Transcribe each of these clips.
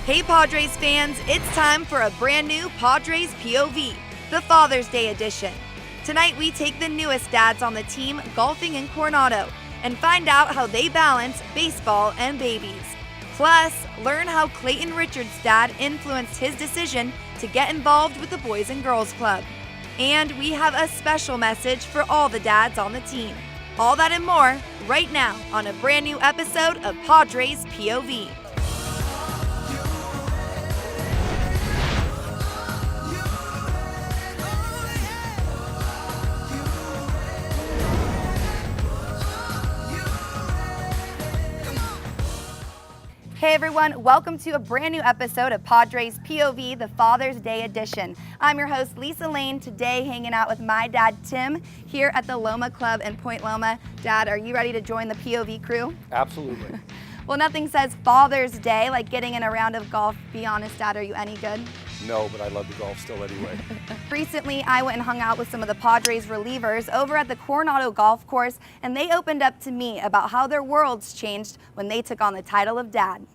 Hey Padres fans, it's time for a brand new Padres POV, the Father's Day edition. Tonight we take the newest dads on the team golfing in Coronado and find out how they balance baseball and babies. Plus, learn how Clayton Richards' dad influenced his decision to get involved with the Boys and Girls Club. And we have a special message for all the dads on the team. All that and more right now on a brand new episode of Padres POV. Hey everyone, welcome to a brand new episode of Padres POV, the Father's Day edition. I'm your host, Lisa Lane, today hanging out with my dad, Tim, here at the Loma Club in Point Loma. Dad, are you ready to join the POV crew? Absolutely. Well, nothing says Father's Day like getting in a round of golf. Be honest, Dad, are you any good? No, but I love the golf still anyway. Recently, I went and hung out with some of the Padres relievers over at the Coronado Golf Course, and they opened up to me about how their worlds changed when they took on the title of dad.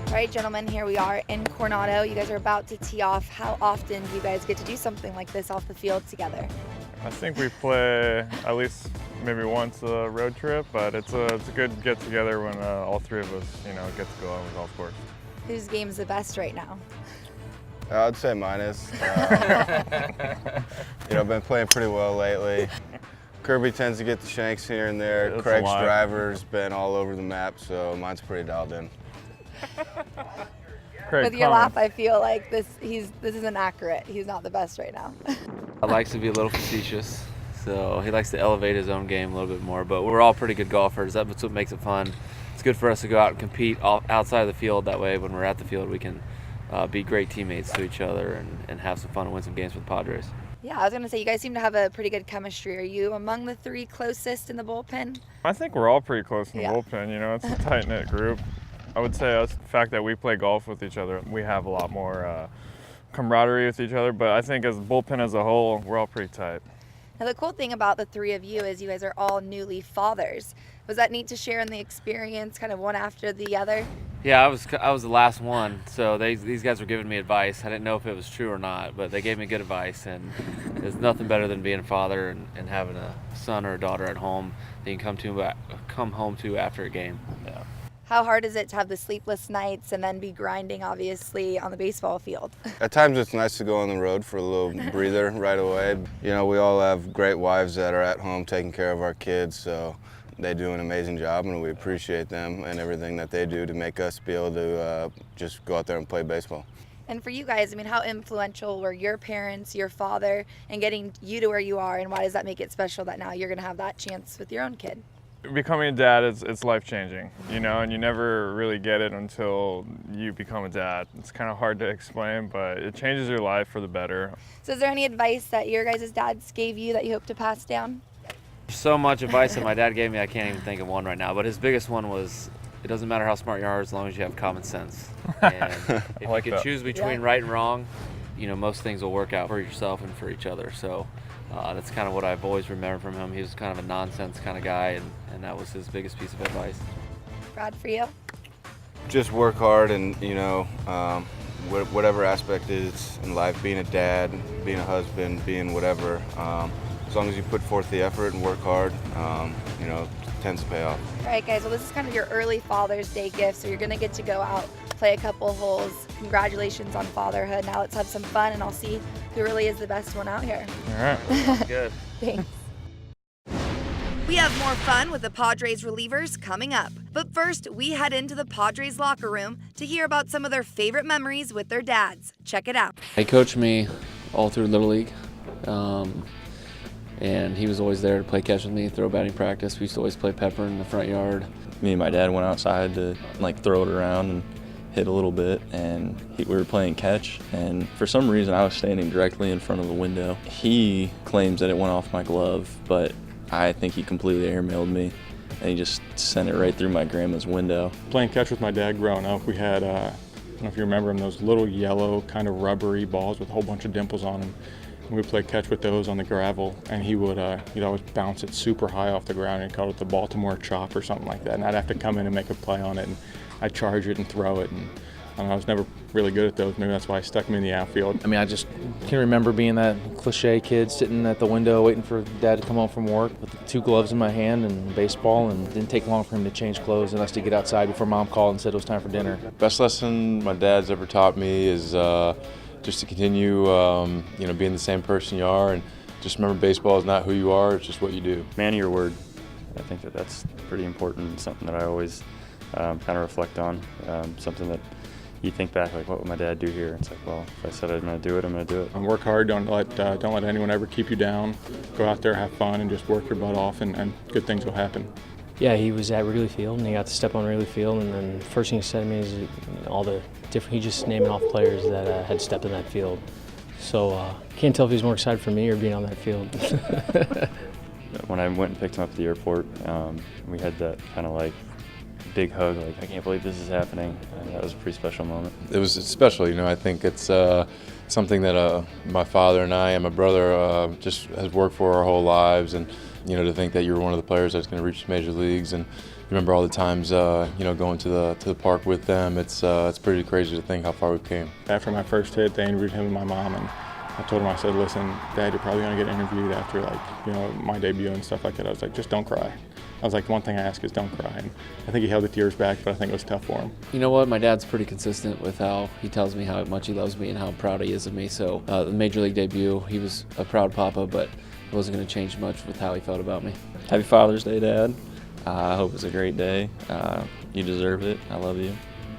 All right, gentlemen, here we are in Coronado. You guys are about to tee off. How often do you guys get to do something like this off the field together? I think we play at least maybe once a road trip, but it's a good get together when all three of us, get to go on the golf course. Whose game's the best right now? I'd say mine is. I've been playing pretty well lately. Kirby tends to get the shanks here and there. That's Craig's driver's been all over the map, so mine's pretty dialed in. Craig, With your laugh, I feel like this isn't accurate. He's not the best right now. He likes to be a little facetious, so he likes to elevate his own game a little bit more, but we're all pretty good golfers. That's what makes it fun. It's good for us to go out and compete outside of the field. That way, when we're at the field, we can be great teammates to each other and have some fun and win some games with the Padres. Yeah, I was going to say, you guys seem to have a pretty good chemistry. Are you among the three closest in the bullpen? I think we're all pretty close in the bullpen. It's a tight-knit group. I would say the fact that we play golf with each other, we have a lot more camaraderie with each other, but I think as a bullpen as a whole, we're all pretty tight. Now, the cool thing about the three of you is you guys are all newly fathers. Was that neat to share in the experience, kind of one after the other? Yeah, I was the last one, so these guys were giving me advice. I didn't know if it was true or not, but they gave me good advice, and there's nothing better than being a father and having a son or a daughter at home that you can come home to after a game. Yeah. How hard is it to have the sleepless nights and then be grinding, obviously, on the baseball field? At times it's nice to go on the road for a little breather right away. We all have great wives that are at home taking care of our kids, so they do an amazing job, and we appreciate them and everything that they do to make us be able to just go out there and play baseball. And for you guys, how influential were your parents, your father, in getting you to where you are, and why does that make it special that now you're going to have that chance with your own kid? Becoming a dad it's life-changing, and you never really get it until you become a dad. It's kind of hard to explain, but it changes your life for the better. So is there any advice that your guys' dads gave you that you hope to pass down? So much advice that my dad gave me, I can't even think of one right now, but his biggest one was, it doesn't matter how smart you are as long as you have common sense. And if you can choose between right and wrong, most things will work out for yourself and for each other. So that's kind of what I've always remembered from him. He was kind of a nonsense kind of guy, and that was his biggest piece of advice. Brad, for you? Just work hard and, whatever aspect is in life, being a dad, being a husband, being whatever, as long as you put forth the effort and work hard, it tends to pay off. All right, guys, well, this is kind of your early Father's Day gift, so you're going to get to go out, play a couple holes. Congratulations on fatherhood. Now let's have some fun, and I'll see who really is the best one out here. All right. Good. Thanks. We have more fun with the Padres relievers coming up. But first, we head into the Padres locker room to hear about some of their favorite memories with their dads. Check it out. He coached me all through Little League, and he was always there to play catch with me, throw batting practice. We used to always play pepper in the front yard. Me and my dad went outside to throw it around and hit a little bit, and we were playing catch, and for some reason I was standing directly in front of the window. He claims that it went off my glove, but I think he completely airmailed me, and he just sent it right through my grandma's window. Playing catch with my dad growing up, we had, I don't know if you remember them, those little yellow kind of rubbery balls with a whole bunch of dimples on them. We would play catch with those on the gravel, and he'd always bounce it super high off the ground and call it the Baltimore chop or something like that. And I'd have to come in and make a play on it, and I'd charge it and throw it. And I was never really good at those. Maybe that's why I stuck me in the outfield. I mean, I just can remember being that cliche kid sitting at the window waiting for Dad to come home from work with the 2 gloves in my hand and baseball, and it didn't take long for him to change clothes and us to get outside before Mom called and said it was time for dinner. Best lesson my dad's ever taught me is just to continue, being the same person you are, and just remember baseball is not who you are, it's just what you do. Man of your word. I think that's pretty important and something that I always kind of reflect on. Something that you think back, like, what would my dad do here? It's like, well, if I said I'm going to do it, I'm going to do it. And work hard. Don't let anyone ever keep you down. Go out there, have fun, and just work your butt off, and good things will happen. Yeah, he was at Wrigley Field, and he got to step on Wrigley Field, and then the first thing he said to me is all the different, he just naming off players that had stepped in that field. So can't tell if he was more excited for me or being on that field. When I went and picked him up at the airport, we had that kind of like big hug, like, I can't believe this is happening. And that was a pretty special moment. It was special, I think it's something that my father and I and my brother just has worked for our whole lives, and to think that you're one of the players that's going to reach the major leagues, and remember all the times going to the park with them. It's pretty crazy to think how far we've came. After my first hit, they interviewed him and my mom, and I told him, I said, listen, Dad, you're probably going to get interviewed after my debut and stuff like that. I was like, just don't cry. I was like, the one thing I ask is don't cry. And I think he held the tears back, but I think it was tough for him. You know what? My dad's pretty consistent with how he tells me how much he loves me and how proud he is of me. So the Major League debut, he was a proud papa, but it wasn't going to change much with how he felt about me. Happy Father's Day, Dad. I hope it's a great day. You deserve it. I love you.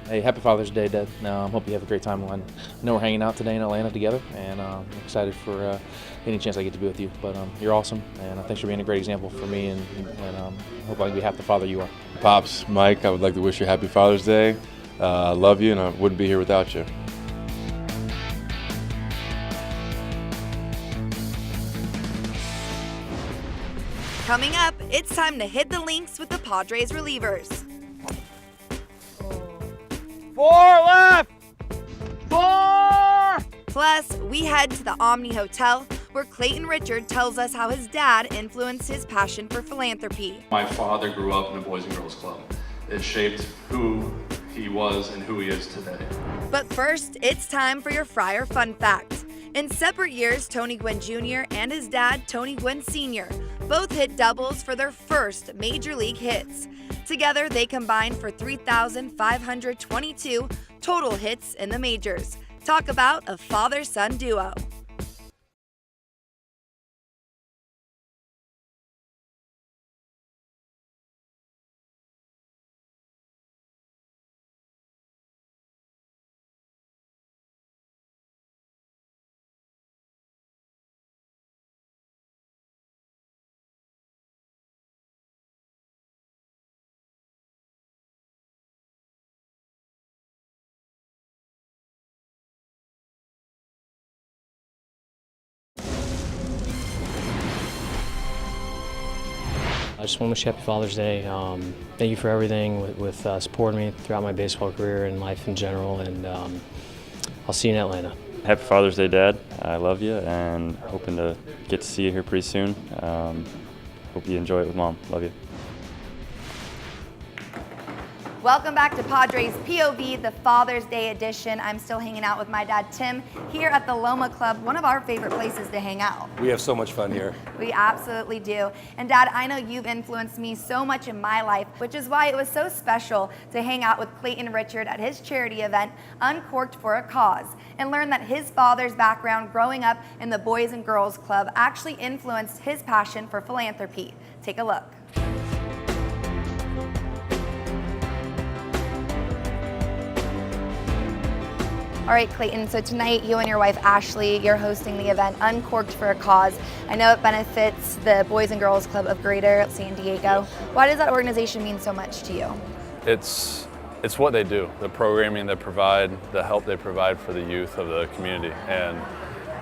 Hey, happy Father's Day, Dad. Hope you have a great time. I know we're hanging out today in Atlanta together, and I'm excited for any chance I get to be with you. But you're awesome, and thanks for being a great example for me, and hope I can be half the father you are. Pops, Mike, I would like to wish you a happy Father's Day. I love you, and I wouldn't be here without you. Coming up, it's time to hit the links with the Padres relievers. 4 left! 4! Plus, we head to the Omni Hotel, where Clayton Richard tells us how his dad influenced his passion for philanthropy. My father grew up in a Boys and Girls Club. It shaped who he was and who he is today. But first, it's time for your Friar Fun Fact. In separate years, Tony Gwynn Jr. and his dad, Tony Gwynn Sr., both hit doubles for their first major league hits. Together, they combined for 3,522 total hits in the majors. Talk about a father-son duo. I just want to wish you happy Father's Day. Thank you for everything with supporting me throughout my baseball career and life in general, and I'll see you in Atlanta. Happy Father's Day, Dad. I love you, and hoping to get to see you here pretty soon. Hope you enjoy it with Mom. Love you. Welcome back to Padres POV, the Father's Day edition. I'm still hanging out with my dad, Tim, here at the Loma Club, one of our favorite places to hang out. We have so much fun here. We absolutely do. And Dad, I know you've influenced me so much in my life, which is why it was so special to hang out with Clayton Richard at his charity event, Uncorked for a Cause, and learn that his father's background growing up in the Boys and Girls Club actually influenced his passion for philanthropy. Take a look. All right, Clayton, so tonight you and your wife, Ashley, you're hosting the event Uncorked for a Cause. I know it benefits the Boys and Girls Club of Greater San Diego. Why does that organization mean so much to you? It's what they do, the programming they provide, the help they provide for the youth of the community. And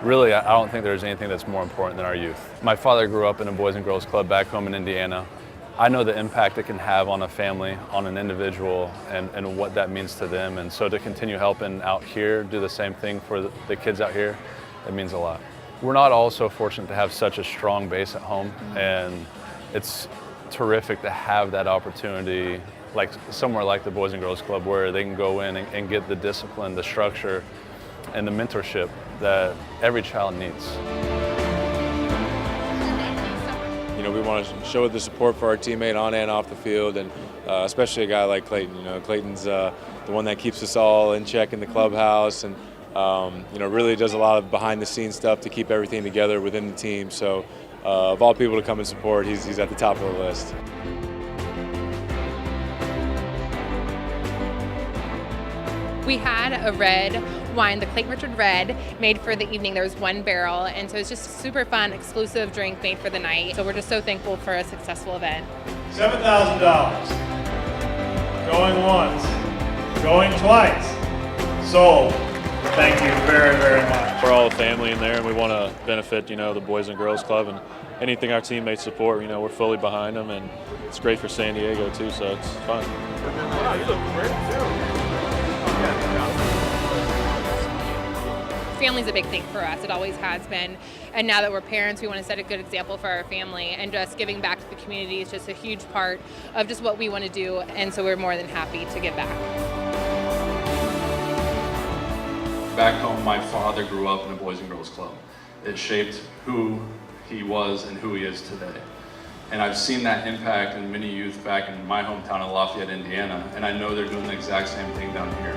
really, I don't think there's anything that's more important than our youth. My father grew up in a Boys and Girls Club back home in Indiana. I know the impact it can have on a family, on an individual, and what that means to them. And so to continue helping out here, do the same thing for the kids out here, it means a lot. we're not all so fortunate to have such a strong base at home, and it's terrific to have that opportunity like somewhere like the Boys and Girls Club where they can go in and get the discipline, the structure, and the mentorship that every child needs. You know, we want to show the support for our teammate on and off the field, and especially a guy like Clayton. You know, Clayton's the one that keeps us all in check in the clubhouse, and you know, really does a lot of behind-the-scenes stuff to keep everything together within the team. So, of all people to come and support, he's at the top of the list. We had a red wine, the Clayton Richard Red, made for the evening. There was one barrel, and so it's just super fun, exclusive drink made for the night. So we're just so thankful for a successful event. $7,000. Going once, going twice. Sold. Thank you very, very much. We're all a family in there, and we want to benefit, you know, the Boys and Girls Club, and anything our teammates support, you know, we're fully behind them, and it's great for San Diego too, so it's fun. Wow, you look great too. Family's a big thing for us. It always has been. And now that we're parents, we want to set a good example for our family, and just giving back to the community is just a huge part of just what we want to do. And so we're more than happy to give back. Back home, my father grew up in a Boys and Girls Club. It shaped who he was and who he is today. And I've seen that impact in many youth back in my hometown of Lafayette, Indiana, and I know they're doing the exact same thing down here.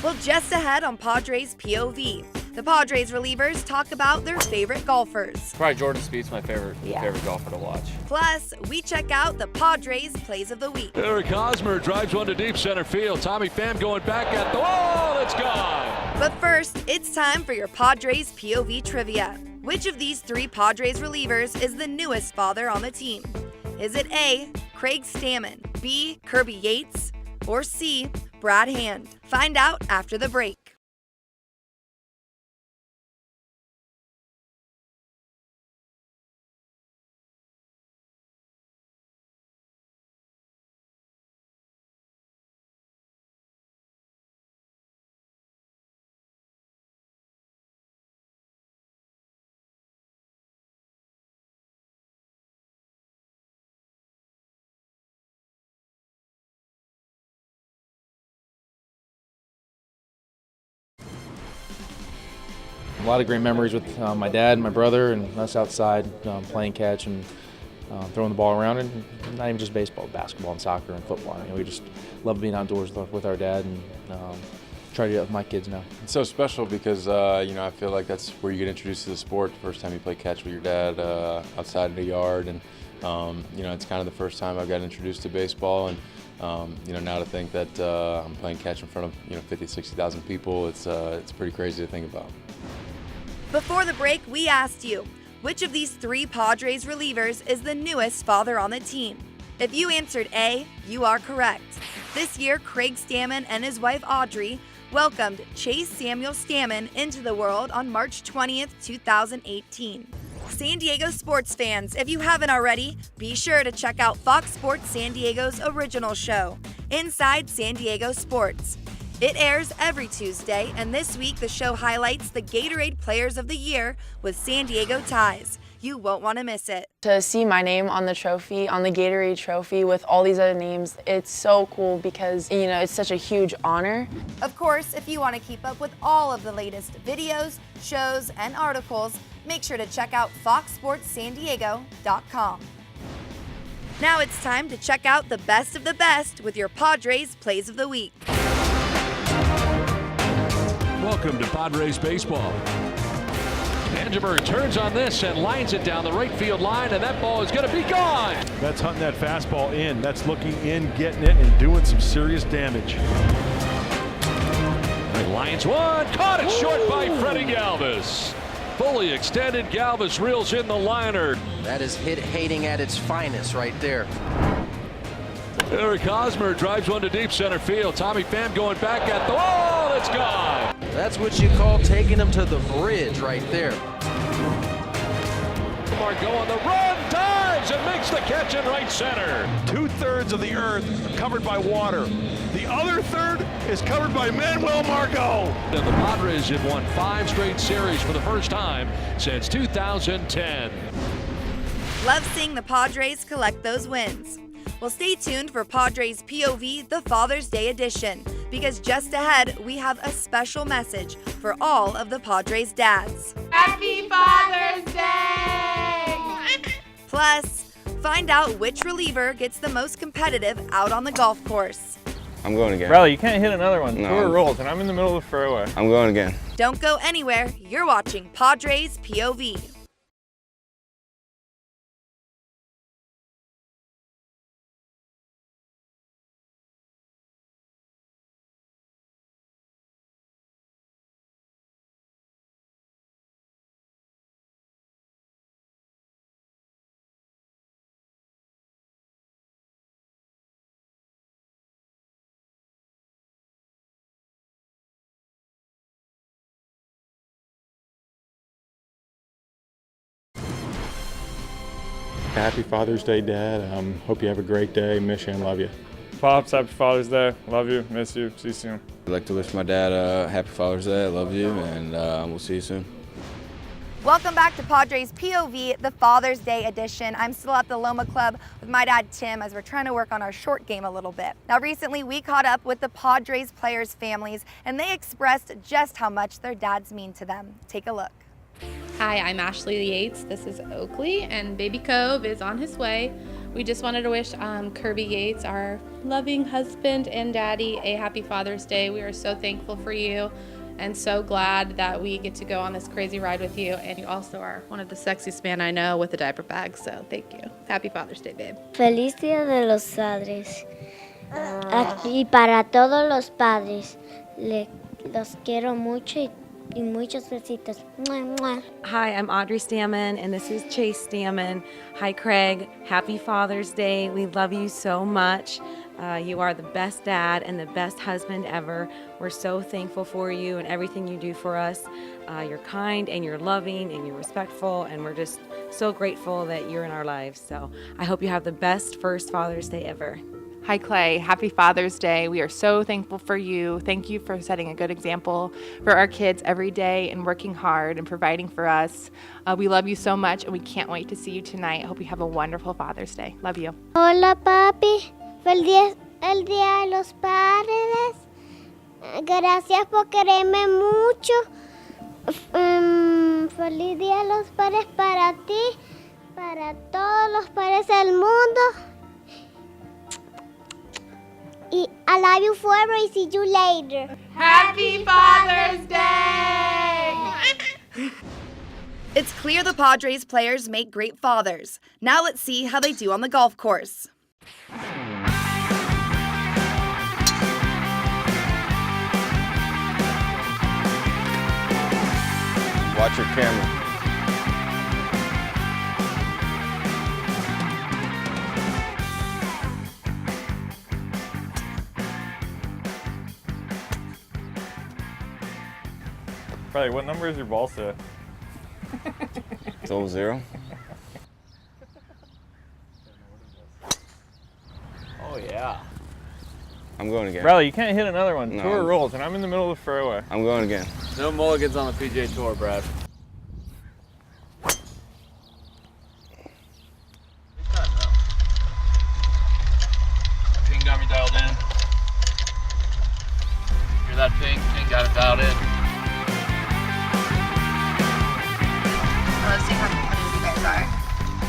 Well, just ahead on Padres POV, the Padres relievers talk about their favorite golfers. Probably Jordan Spieth's my favorite golfer to watch. Plus, we check out the Padres plays of the week. Eric Hosmer drives one to deep center field. Tommy Pham going back at the wall. It's gone. But first, it's time for your Padres POV trivia. Which of these three Padres relievers is the newest father on the team? Is it A, Craig Stammen, B, Kirby Yates, or C, Brad Hand? Find out after the break. A lot of great memories with my dad and my brother and us outside playing catch and throwing the ball around, and not even just baseball, basketball and soccer and football. You know, we just love being outdoors with our dad, and try to do that with my kids now. It's so special because, you know, I feel like that's where you get introduced to the sport. The first time you play catch with your dad outside in the yard, and, you know, it's kind of the first time I've got introduced to baseball. And, you know, now to think that I'm playing catch in front of, you know, 50, 60,000 people, it's pretty crazy to think about. Before the break, we asked you, which of these three Padres relievers is the newest father on the team? If you answered A, you are correct. This year, Craig Stammen and his wife Audrey welcomed Chase Samuel Stammen into the world on March 20th, 2018. San Diego sports fans, if you haven't already, be sure to check out Fox Sports San Diego's original show, Inside San Diego Sports. It airs every Tuesday, and this week the show highlights the Gatorade Players of the Year with San Diego ties. You won't want to miss it. To see my name on the trophy, on the Gatorade trophy with all these other names, it's so cool because, you know, it's such a huge honor. Of course, if you want to keep up with all of the latest videos, shows, and articles, make sure to check out foxsportssandiego.com. Now it's time to check out the best of the best with your Padres Plays of the Week. Welcome to Padres Baseball. Angeberg turns on this and lines it down the right field line, and that ball is going to be gone. That's hunting that fastball in. That's looking in, getting it, and doing some serious damage. Lines one, caught it short by Freddie Galvis. Fully extended, Galvis reels in the liner. That is hit hating at its finest right there. Eric Hosmer drives one to deep center field. Tommy Pham going back at the wall. It's gone. That's what you call taking him to the bridge right there. Margot on the run, dives, and and makes the catch in right center. 2/3 of the earth covered by water. The other third is covered by Manuel Margot. And the Padres have won 5 straight series for the first time since 2010. Love seeing the Padres collect those wins. Well, stay tuned for Padres POV, the Father's Day edition, because just ahead, we have a special message for all of the Padres dads. Happy Father's Day! Plus, find out which reliever gets the most competitive out on the golf course. I'm going again. Riley, you can't hit another one. No, Tour rules, and I'm in the middle of the fairway. I'm going again. Don't go anywhere. You're watching Padres POV. Happy Father's Day, Dad. Hope you have a great day. Miss you and love you. Pops, happy Father's Day. Love you, miss you, see you soon. I'd like to wish my dad happy Father's Day. I love you, and we'll see you soon. Welcome back to Padres POV, the Father's Day edition. I'm still at the Loma Club with my dad, Tim, as we're trying to work on our short game a little bit. Now, recently we caught up with the Padres players' families, and they expressed just how much their dads mean to them. Take a look. Hi, I'm Ashley Yates. This is Oakley, and baby Cove is on his way. We just wanted to wish Kirby Yates, our loving husband and daddy, a happy Father's Day. We are so thankful for you and so glad that we get to go on this crazy ride with you. And you also are one of the sexiest men I know with a diaper bag, so thank you. Happy Father's Day, babe. Feliz Día de los Padres. Y para todos los padres, los quiero mucho y muchos besitos. Mwah, mwah. Hi, I'm Audrey Stammen, and this is Chase Stammen. Hi, Craig. Happy Father's Day. We love you so much. You are the best dad and the best husband ever. We're so thankful for you and everything you do for us. You're kind and you're loving and you're respectful, and we're just so grateful that you're in our lives. So I hope you have the best first Father's Day ever. Hi, Clay. Happy Father's Day. We are so thankful for you. Thank you for setting a good example for our kids every day and working hard and providing for us. We love you so much, and we can't wait to see you tonight. Hope you have a wonderful Father's Day. Love you. Hola, papi. Feliz el Día de los Padres. Gracias por quererme mucho. Feliz Día de los Padres para ti, para todos los padres del mundo. I love you forever and see you later. Happy Father's Day! It's clear the Padres players make great fathers. Now let's see how they do on the golf course. Watch your camera. Riley, what number is your ball set? It's all 0. Oh, yeah. I'm going again. Riley, you can't hit another one. No. Tour rules, and I'm in the middle of the fairway. I'm going again. No mulligans on the PGA Tour, Brad. Ping got me dialed in. Hear that ping? Ping got it dialed in. I love seeing how competitive you guys are.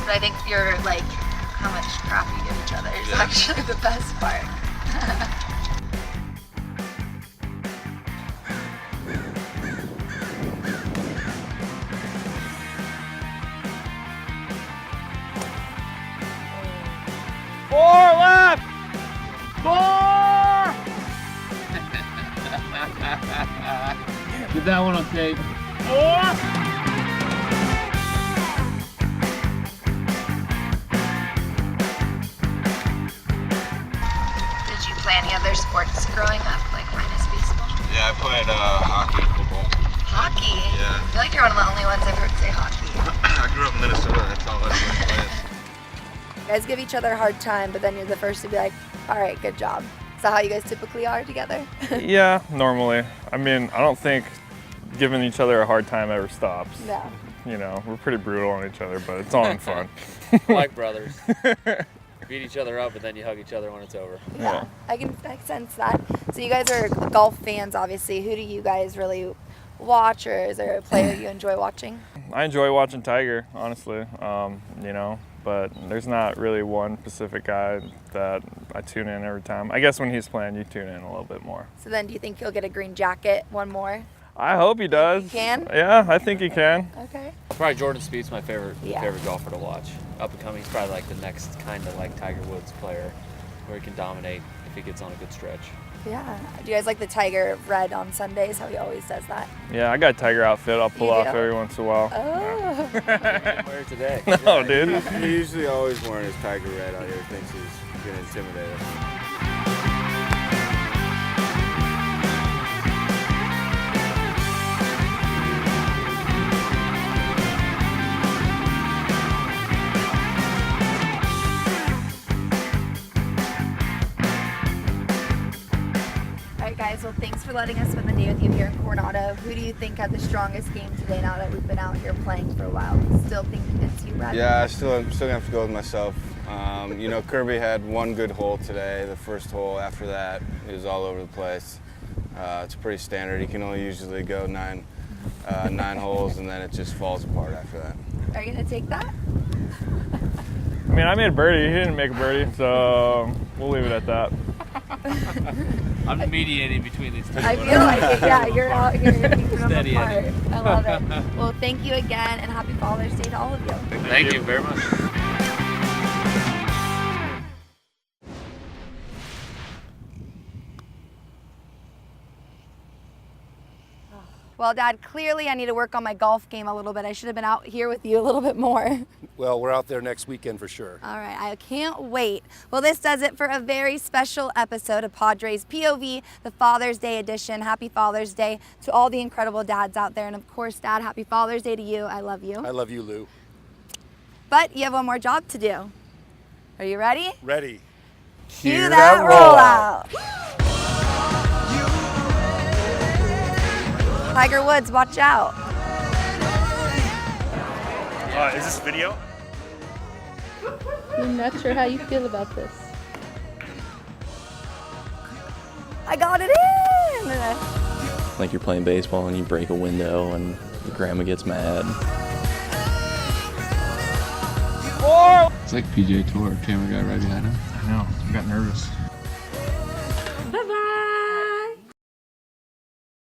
But I think you're like, how much crap you give each other is actually the best part. Four left! 4! Get that one on tape. 4! Did you play any other sports growing up, like minus baseball? Yeah, I played hockey, football. Hockey? Yeah. I feel like you're one of the only ones I've heard say hockey. I grew up in Minnesota. That's all I played. guys give each other a hard time, but then you're the first to be like, all right, good job. Is that how you guys typically are together? Yeah, normally. I mean, I don't think giving each other a hard time ever stops. No. You know, we're pretty brutal on each other, but it's all in fun. Like brothers. Beat each other up, and then you hug each other when it's over. Yeah, I can sense that. So you guys are golf fans, obviously. Who do you guys really watch, or is there a player you enjoy watching? I enjoy watching Tiger, honestly, you know, but there's not really one specific guy that I tune in every time. I guess when he's playing, you tune in a little bit more. So then do you think he'll get a green jacket, one more? I hope he does. He can? Yeah, I think he can. Okay. Probably Jordan Spieth's my favorite Yeah. golfer to watch. Up and coming, he's probably like the next kind of like Tiger Woods player, where he can dominate if he gets on a good stretch. Yeah. Do you guys like the Tiger red on Sundays, how he always does that? Yeah, I got a Tiger outfit I'll pull You off do? every once in a while. Oh. Wear it today. No, dude. He usually always wearing his Tiger red out here, thinks he's getting intimidated. All right, guys. Well, thanks for letting us spend the day with you here in Coronado. Who do you think had the strongest game today now that we've been out here playing for a while? Still think it's you, Brad? Yeah, I'm still gonna have to go with myself. You know, Kirby had one good hole today. The first hole. After that, he was all over the place. It's pretty standard. He can only usually go nine holes, and then it just falls apart after that. Are you gonna take that? I mean, I made a birdie. He didn't make a birdie, so we'll leave it at that. I'm mediating between these two. I feel like it. Yeah, you're out here keeping them Steady apart. Eddie. I love it. Well, thank you again, and happy Father's Day to all of you. Thank you very much. Well, Dad, clearly I need to work on my golf game a little bit. I should have been out here with you a little bit more. Well, we're out there next weekend for sure. All right, I can't wait. Well, this does it for a very special episode of Padres POV, the Father's Day edition. Happy Father's Day to all the incredible dads out there. And of course, Dad, happy Father's Day to you. I love you. I love you, Lou. But you have one more job to do. Are you ready? Ready. Cue that rollout. Tiger Woods, watch out. Is this video? I'm not sure how you feel about this. I got it in. Like you're playing baseball and you break a window and your grandma gets mad. Oh! It's like PJ Tour, camera guy right behind him. I know, I got nervous.